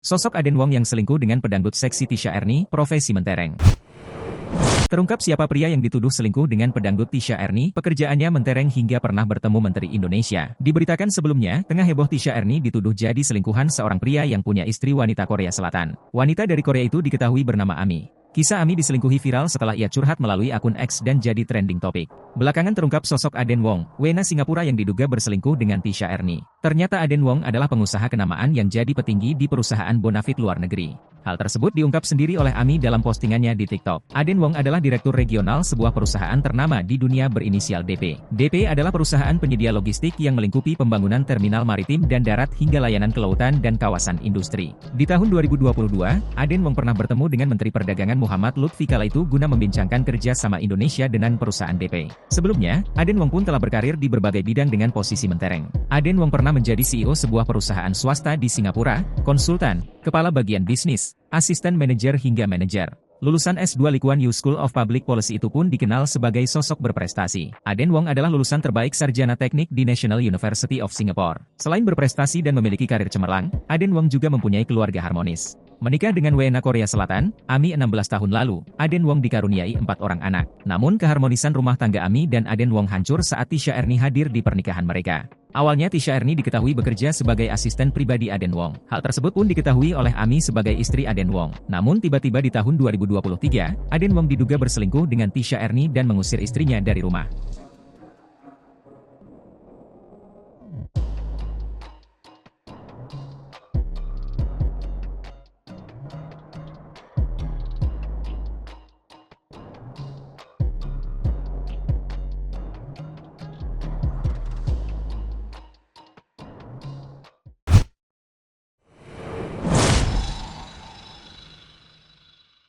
Sosok Aden Wong yang selingkuh dengan pedangdut seksi Tisha Ernie, profesi mentereng. Terungkap siapa pria yang dituduh selingkuh dengan pedangdut Tisha Ernie, pekerjaannya mentereng hingga pernah bertemu Menteri Indonesia. Diberitakan sebelumnya, tengah heboh Tisha Ernie dituduh jadi selingkuhan seorang pria yang punya istri wanita Korea Selatan. Wanita dari Korea itu diketahui bernama Ami. Kisah Ami diselingkuhi viral setelah ia curhat melalui akun X dan jadi trending topik. Belakangan terungkap sosok Aden Wong, WNA Singapura yang diduga berselingkuh dengan Tisha Ernie. Ternyata Aden Wong adalah pengusaha kenamaan yang jadi petinggi di perusahaan bonafit luar negeri. Hal tersebut diungkap sendiri oleh Ami dalam postingannya di TikTok. Aden Wong adalah direktur regional sebuah perusahaan ternama di dunia berinisial DP. DP adalah perusahaan penyedia logistik yang melingkupi pembangunan terminal maritim dan darat hingga layanan kelautan dan kawasan industri. Di tahun 2022, Aden Wong pernah bertemu dengan Menteri Perdagangan Muhammad Lutfi kala itu guna membincangkan kerja sama Indonesia dengan perusahaan DP. Sebelumnya, Aden Wong pun telah berkarir di berbagai bidang dengan posisi mentereng. Aden Wong pernah menjadi CEO sebuah perusahaan swasta di Singapura, konsultan, kepala bagian bisnis, asisten manajer hingga manajer. Lulusan S2 Lee Kuan Yew School of Public Policy itu pun dikenal sebagai sosok berprestasi. Aden Wong adalah lulusan terbaik sarjana teknik di National University of Singapore. Selain berprestasi dan memiliki karir cemerlang, Aden Wong juga mempunyai keluarga harmonis. Menikah dengan WNA Korea Selatan, Ami 16 tahun lalu, Aden Wong dikaruniai 4 orang anak. Namun keharmonisan rumah tangga Ami dan Aden Wong hancur saat Tisha Ernie hadir di pernikahan mereka. Awalnya Tisha Ernie diketahui bekerja sebagai asisten pribadi Aden Wong. Hal tersebut pun diketahui oleh Ami sebagai istri Aden Wong. Namun tiba-tiba di tahun 2023, Aden Wong diduga berselingkuh dengan Tisha Ernie dan mengusir istrinya dari rumah.